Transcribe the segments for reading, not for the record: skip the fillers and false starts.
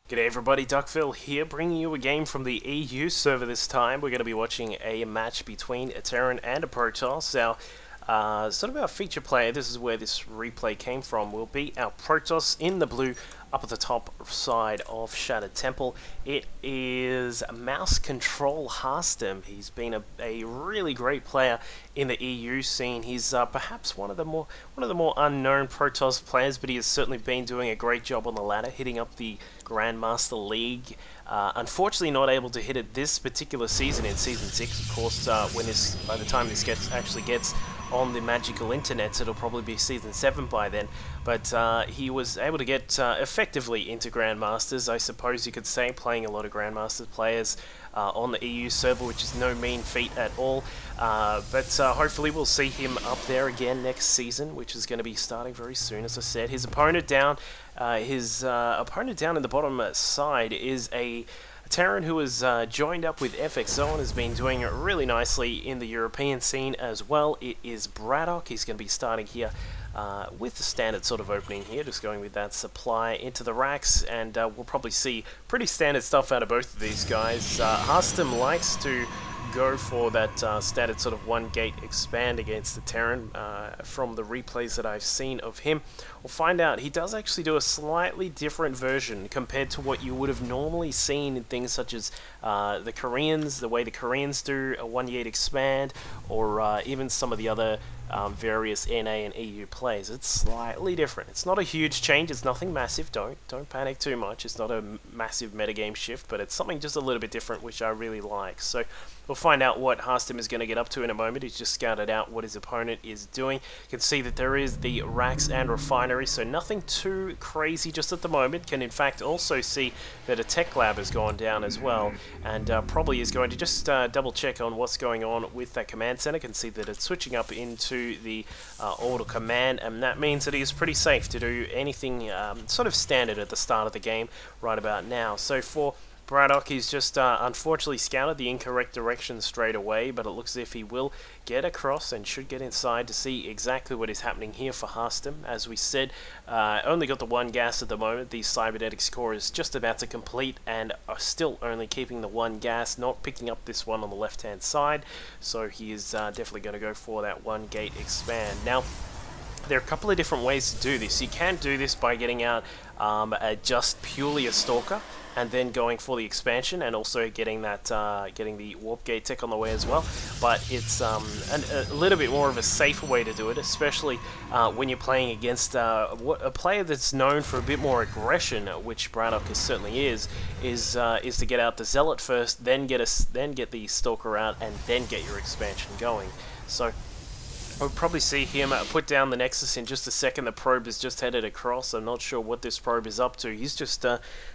G'day everybody, Duckville here, bringing you a game from the EU server this time. We're going to be watching a match between a Terran and a Protoss. Sort of our feature player, this is where this replay came from, will be our Protoss in the blue up at the top side of Shattered Temple. It is Mouse Control Harstem. He's been a really great player in the EU scene. He's perhaps one of the more unknown Protoss players, but he has certainly been doing a great job on the ladder, hitting up the Grandmaster League. Unfortunately not able to hit it this particular season, in Season 6, of course. By the time this actually gets on the magical internet, it'll probably be Season 7 by then. But he was able to get effectively into Grandmasters, I suppose you could say, playing a lot of Grandmasters players on the EU server, which is no mean feat at all. Hopefully we'll see him up there again next season, which is going to be starting very soon, as I said. His opponent down in the bottom side is a Terran who has joined up with FXO and has been doing really nicely in the European scene as well. It is FXOBratOK. He's going to be starting here with the standard sort of opening here, just going with that supply into the racks, and we'll probably see pretty standard stuff out of both of these guys. Harstem likes to go for that standard sort of one gate expand against the Terran. From the replays that I've seen of him, we'll find out he does actually do a slightly different version compared to what you would have normally seen in things such as the Koreans, the way the Koreans do a one gate expand, or even some of the other various NA and EU plays. It's slightly different. It's not a huge change, it's nothing massive, don't panic too much. It's not a massive metagame shift, but it's something just a little bit different, which I really like. So we'll find out what Harstem is going to get up to in a moment. He's just scouted out what his opponent is doing. You can see that there is the racks and refinery, so nothing too crazy just at the moment. Can in fact also see that a tech lab has gone down as well, and probably is going to just double check on what's going on with that command center. Can see that it's switching up into the order command, and that means that he is pretty safe to do anything sort of standard at the start of the game right about now. So for FXOBratOK, he's just unfortunately scouted the incorrect direction straight away, but it looks as if he will get across and should get inside to see exactly what is happening here for Harstem. As we said, only got the one gas at the moment. The cybernetics core is just about to complete and are still only keeping the one gas, not picking up this one on the left hand side, so he is definitely going to go for that one gate expand. Now, there are a couple of different ways to do this. You can do this by getting out just purely a stalker, and then going for the expansion, and also getting that getting the warp gate tech on the way as well. But it's a little bit more of a safer way to do it, especially when you're playing against a player that's known for a bit more aggression, which FXOBratOK certainly is to get out the zealot first, then get the stalker out, and then get your expansion going. So I'll probably see him put down the Nexus in just a second. The probe has just headed across. I'm not sure what this probe is up to. He's just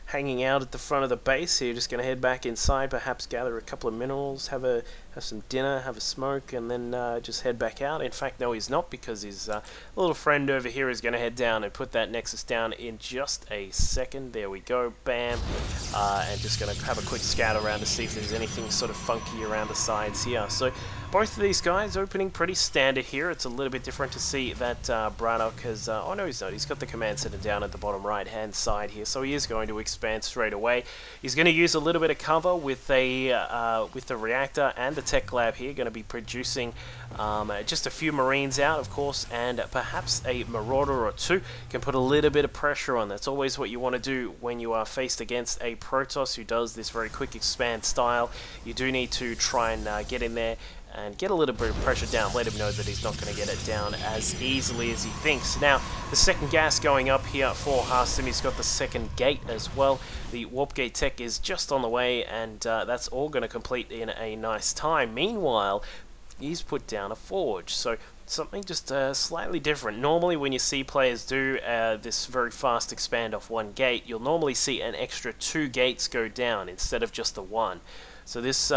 hanging out at the front of the base here, just going to head back inside, perhaps gather a couple of minerals, have some dinner, have a smoke, and then just head back out. In fact, no, he's not, because his little friend over here is going to head down and put that Nexus down in just a second. There we go, bam. And just going to have a quick scout around to see if there's anything sort of funky around the sides here. So both of these guys opening pretty standard here. It's a little bit different to see that FXOBratOK has... oh no, he's not. He's got the command center down at the bottom right-hand side here, so he is going to expand straight away. He's going to use a little bit of cover with the reactor and the tech lab here. Going to be producing just a few Marines out, of course, and perhaps a Marauder or two. Can put a little bit of pressure on. That's always what you want to do when you are faced against a Protoss who does this very quick expand style. You do need to try and get in there and get a little bit of pressure down, let him know that he's not going to get it down as easily as he thinks. Now, the second gas going up here for Harstem. He's got the second gate as well. The warp gate tech is just on the way, and that's all going to complete in a nice time. Meanwhile, he's put down a forge, so something just slightly different. Normally when you see players do this very fast expand off one gate, you'll normally see an extra 2 gates go down instead of just the one. So this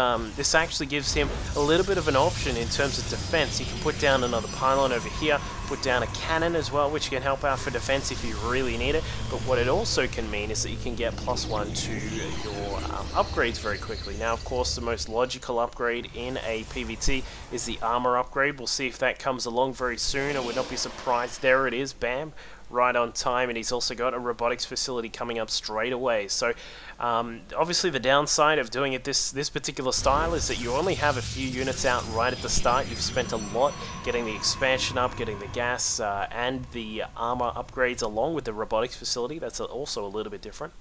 actually gives him a little bit of an option in terms of defense. He can put down another pylon over here, put down a cannon as well, which can help out for defense if you really need it. But what it also can mean is that you can get +1 to your upgrades very quickly. Now, of course, the most logical upgrade in a PvT is the armor upgrade. We'll see if that comes along very soon. I would not be surprised. There it is, bam, right on time, and he's also got a robotics facility coming up straight away. So obviously the downside of doing it this particular style is that you only have a few units out right at the start. You've spent a lot getting the expansion up, getting the gas and the armor upgrades along with the robotics facility. That's also a little bit different.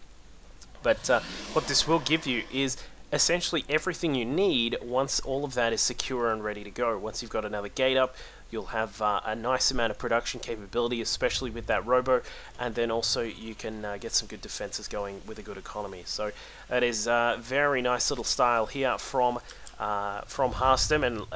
But what this will give you is essentially everything you need once all of that is secure and ready to go. Once you've got another gate up, you'll have a nice amount of production capability, especially with that robo, and then also you can get some good defenses going with a good economy. So that is a very nice little style here from Harstem, and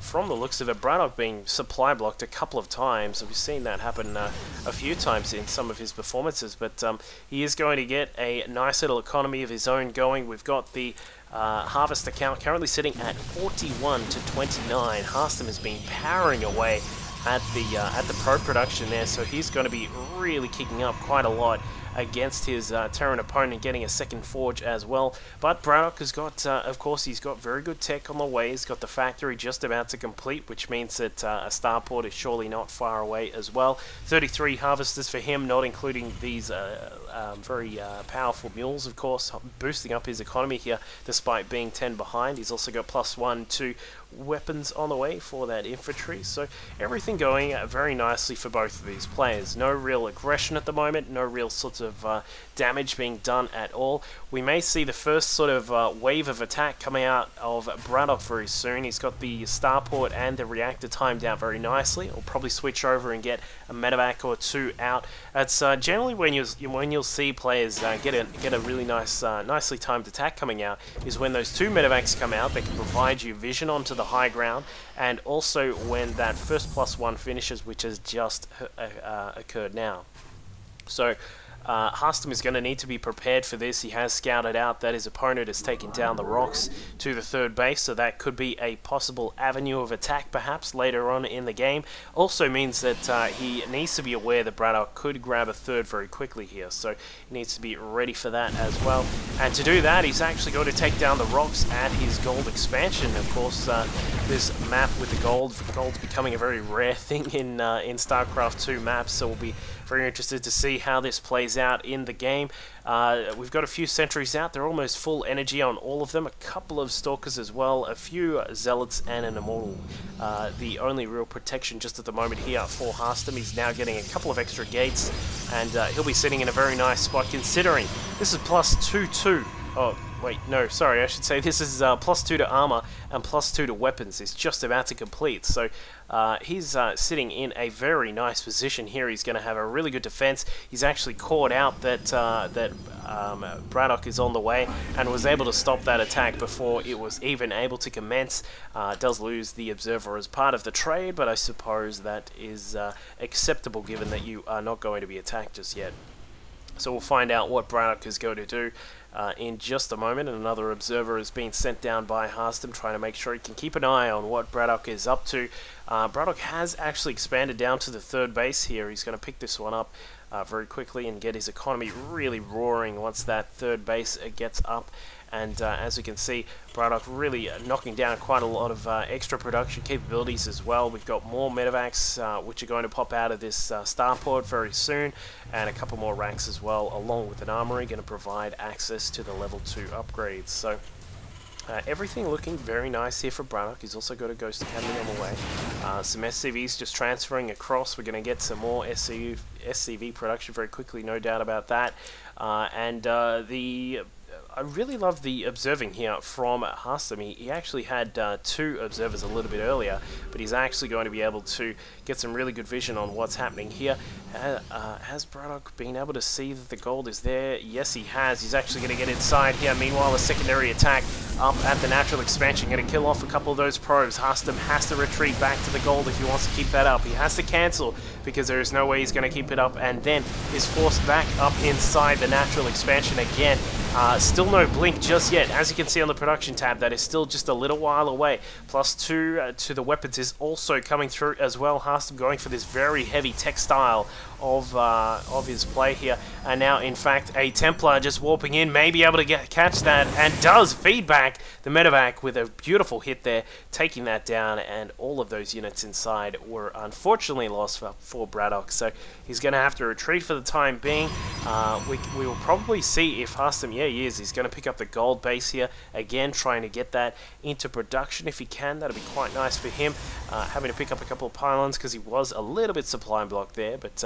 from the looks of it, BratOK being supply blocked a couple of times. We've seen that happen a few times in some of his performances, but he is going to get a nice little economy of his own going. We've got the harvest account currently sitting at 41 to 29. Harstem has been powering away at the pro production there, so he's going to be really kicking up quite a lot against his Terran opponent, getting a second forge as well. But BratOK has got, of course, he's got very good tech on the way. He's got the factory just about to complete, which means that a starport is surely not far away as well. 33 harvesters for him, not including these very powerful mules, of course, boosting up his economy here despite being 10 behind. He's also got +1 to weapons on the way for that infantry, so everything going very nicely for both of these players. No real aggression at the moment, no real sort of damage being done at all. We may see the first sort of wave of attack coming out of BratOK very soon. He's got the starport and the reactor timed out very nicely. We'll probably switch over and get a medevac or two out. That's generally when you'll see players get a really nice, nicely timed attack coming out, is when those two medevacs come out. They can provide you vision onto the high ground, and also when that first +1 finishes, which has just occurred now. So Harstem is going to need to be prepared for this. He has scouted out that his opponent has taken down the rocks to the third base, so that could be a possible avenue of attack perhaps later on in the game. Also means that he needs to be aware that BratOK could grab a third very quickly here, so he needs to be ready for that as well. And to do that, he's actually going to take down the rocks at his gold expansion. Of course, this map with the gold's becoming a very rare thing in StarCraft 2 maps, so we'll be very interested to see how this plays out in the game. We've got a few sentries out. They're almost full energy on all of them. A couple of stalkers as well. A few zealots and an immortal. The only real protection just at the moment here for Harstem. He's now getting a couple of extra gates, and he'll be sitting in a very nice spot considering this is +2/2. Oh, wait, no, sorry, I should say this is +2 to armor and +2 to weapons. It's just about to complete, so he's sitting in a very nice position here. He's going to have a really good defense. He's actually caught out that BratOK is on the way and was able to stop that attack before it was even able to commence. Does lose the observer as part of the trade, but I suppose that is acceptable given that you are not going to be attacked just yet. So we'll find out what BratOK is going to do in just a moment. And another observer is being sent down by Harstem, trying to make sure he can keep an eye on what BratOK is up to. BratOK has actually expanded down to the third base here. He's going to pick this one up very quickly and get his economy really roaring once that third base gets up. And as you can see, BratOK really knocking down quite a lot of extra production capabilities as well. We've got more medevacs which are going to pop out of this starport very soon, and a couple more racks as well, along with an armory, going to provide access to the level 2 upgrades. So everything looking very nice here for BratOK. He's also got a Ghost Academy on the way. Some SCVs just transferring across. We're going to get some more SCV production very quickly, no doubt about that. I really love the observing here from Harstem. He actually had 2 observers a little bit earlier, but he's actually going to be able to get some really good vision on what's happening here. Has BratOK been able to see that the gold is there? Yes, he has. He's actually going to get inside here. Meanwhile, a secondary attack up at the natural expansion, going to kill off a couple of those probes. Harstem has to retreat back to the gold if he wants to keep that up. He has to cancel because there is no way he's going to keep it up, and then is forced back up inside the natural expansion again. Still no blink just yet. As you can see on the production tab, that is still just a little while away. +2 to the weapons is also coming through as well. Harstem going for this very heavy tech style of his play here. And now, in fact, a Templar just warping in, may be able to catch that, and does feedback the medevac with a beautiful hit there, taking that down, and all of those units inside were unfortunately lost for FXOBratOK. So he's going to have to retreat for the time being. We will probably see if Harstem, yeah, he is. He's going to pick up the gold base here again, trying to get that into production if he can. That'll be quite nice for him. Having to pick up a couple of pylons because he was a little bit supply blocked there, but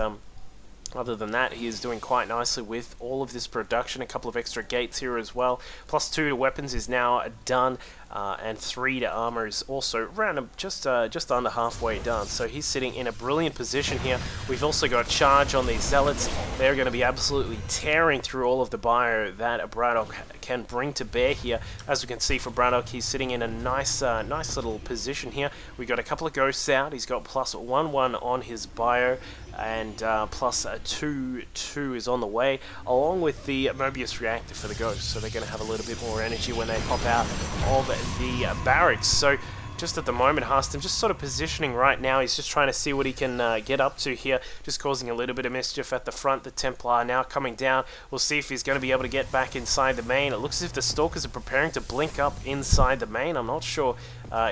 other than that, he is doing quite nicely with all of this production. A couple of extra gates here as well. +2 to weapons is now done, and 3 to armor is also around just under halfway done. So he's sitting in a brilliant position here. We've also got charge on these zealots. They're going to be absolutely tearing through all of the bio that FXOBratOK can bring to bear here. As we can see for FXOBratOK, he's sitting in a nice little position here. We've got a couple of ghosts out. He's got +1/1 on his bio, and +2/2 is on the way, along with the Mobius reactor for the ghosts. So they're going to have a little bit more energy when they pop out of the barracks. So just at the moment, Harstem just sort of positioning right now. He's just trying to see what he can get up to here, just causing a little bit of mischief at the front. The Templar now coming down. We'll see if he's going to be able to get back inside the main. It looks as if the Stalkers are preparing to blink up inside the main. I'm not sure.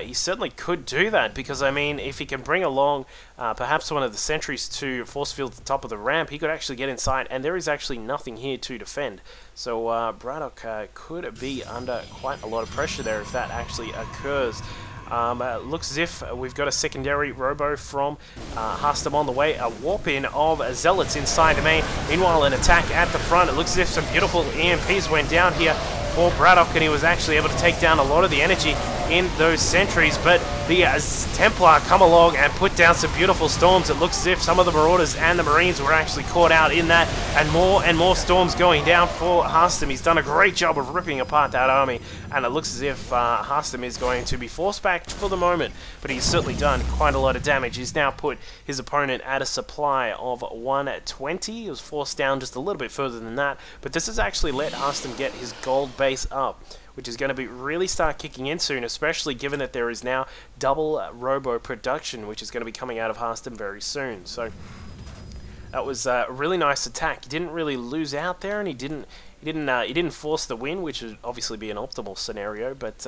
He certainly could do that, because, I mean, if he can bring along perhaps one of the sentries to force field the top of the ramp, he could actually get inside, and there is actually nothing here to defend. So FXOBratOK could be under quite a lot of pressure there if that actually occurs. Looks as if we've got a secondary robo from Harstem on the way. A warp in of zealots inside the main. Meanwhile, an attack at the front. It looks as if some beautiful EMPs went down here for FXOBratOK, and he was actually able to take down a lot of the energy in those sentries, but the Templar come along and put down some beautiful storms. It looks as if some of the Marauders and the Marines were actually caught out in that, and more storms going down for Harstem. He's done a great job of ripping apart that army, and it looks as if Harstem is going to be forced back for the moment, but he's certainly done quite a lot of damage. He's now put his opponent at a supply of 120. He was forced down just a little bit further than that, but this has actually let Harstem get his gold base up, which is going to be really start kicking in soon, especially given that there is now double robo production, which is going to be coming out of Harstem very soon. So that was a really nice attack. He didn't really lose out there, and he didn't force the win, which would obviously be an optimal scenario, but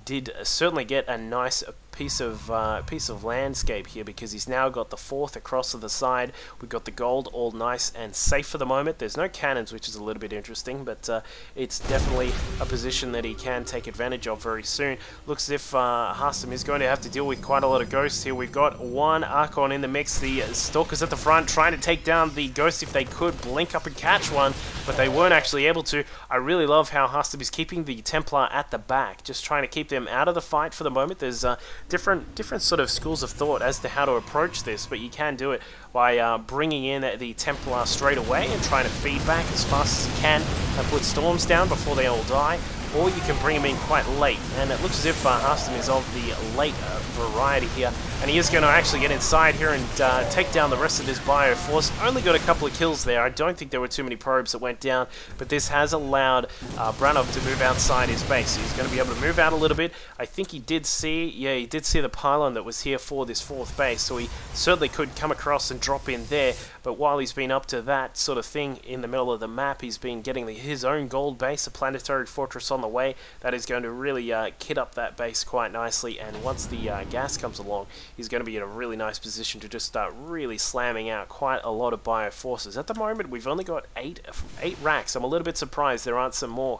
did certainly get a nice piece of landscape here, because he's now got the 4th across to the side. We've got the gold all nice and safe for the moment. There's no cannons, which is a little bit interesting, but it's definitely a position that he can take advantage of very soon. Looks as if Harstem is going to have to deal with quite a lot of ghosts here. We've got one Archon in the mix. The Stalkers at the front trying to take down the ghost if they could blink up and catch one, but they weren't actually able to. I really love how Harstem is keeping the Templar at the back, just trying to keep them out of the fight for the moment. There's different sort of schools of thought as to how to approach this, but you can do it by bringing in the Templar straight away and trying to feed back as fast as you can and put storms down before they all die, or you can bring them in quite late. And it looks as if Harstem is of the late variety here, and he is going to actually get inside here and take down the rest of this bio force. Only got a couple of kills there. I don't think there were too many probes that went down, but this has allowed FXOBratOK to move outside his base. He's going to be able to move out a little bit. I think he did see the pylon that was here for this 4th base, so he certainly could come across and drop in there. But while he's been up to that sort of thing in the middle of the map, he's been getting his own gold base, a planetary fortress on the way. That is going to really kit up that base quite nicely, and once the gas comes along, he's going to be in a really nice position to just start really slamming out quite a lot of bio forces. At the moment, we've only got 8 racks. I'm a little bit surprised there aren't some more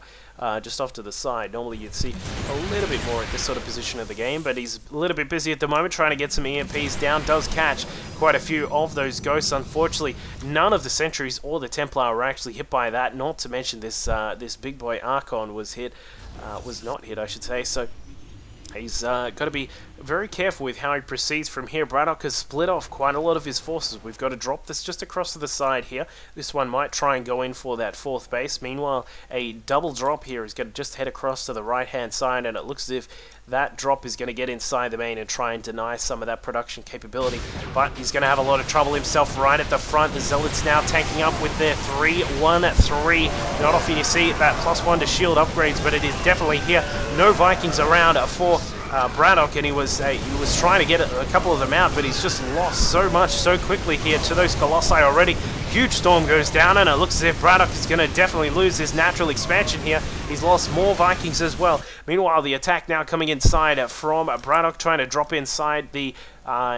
just off to the side. Normally you'd see a little bit more at this sort of position of the game, but he's a little bit busy at the moment trying to get some EMPs down. Does catch quite a few of those ghosts. Unfortunately, none of the sentries or the Templar were actually hit by that, not to mention this this big boy Archon was not hit, I should say. So he's got to be very careful with how he proceeds from here. FXOBratOK has split off quite a lot of his forces. We've got to drop this just across to the side here. This one might try and go in for that 4th base. Meanwhile, a double drop here is going to just head across to the right-hand side, and it looks as if that drop is going to get inside the main and try and deny some of that production capability. But he's going to have a lot of trouble himself right at the front. The Zealots now tanking up with their 3-1-3. Not often you see that +1 to shield upgrades, but it is definitely here. No Vikings around for FXOBratOK, and he was trying to get a couple of them out, but he's just lost so much so quickly here to those Colossi already. Huge storm goes down, and it looks as if FXOBratOK is going to definitely lose his natural expansion here. He's lost more Vikings as well. Meanwhile, the attack now coming inside from FXOBratOK, trying to drop inside the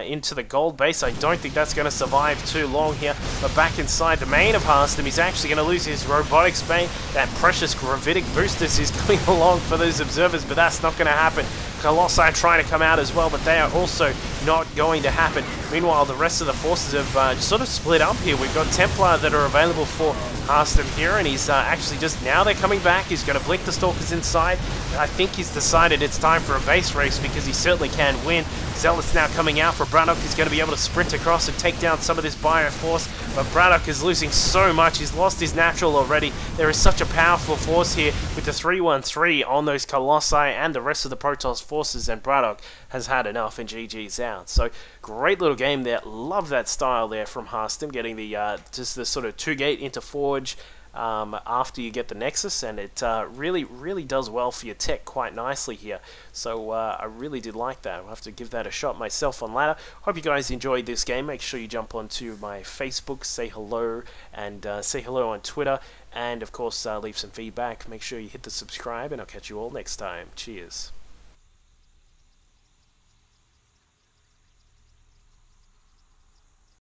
into the gold base. I don't think that's going to survive too long here. But back inside the main of Harstem, he's actually going to lose his robotics main. That precious gravitic boosters is coming along for those observers, but that's not going to happen. Colossi trying to come out as well, but they are also not going to happen. Meanwhile, the rest of the forces have sort of split up here. We've got Templar that are available for Harstem here, and he's actually just now they're coming back. He's going to blink the Stalkers inside. And I think he's decided it's time for a base race because he certainly can win. Zealots now coming out for FXOBratOK. He's going to be able to sprint across and take down some of this bio force, but FXOBratOK is losing so much. He's lost his natural already. There is such a powerful force here with the 3-1-3 on those Colossi and the rest of the Protoss forces, and FXOBratOK has had enough and GG's out. So great little game there. Love that style there from Harstem, getting the just the sort of 2-gate into Forge after you get the Nexus, and it really does well for your tech quite nicely here. So I really did like that. I'll have to give that a shot myself on ladder. Hope you guys enjoyed this game. Make sure you jump onto my Facebook, say hello, and say hello on Twitter, and of course leave some feedback. Make sure you hit the subscribe, and I'll catch you all next time. Cheers.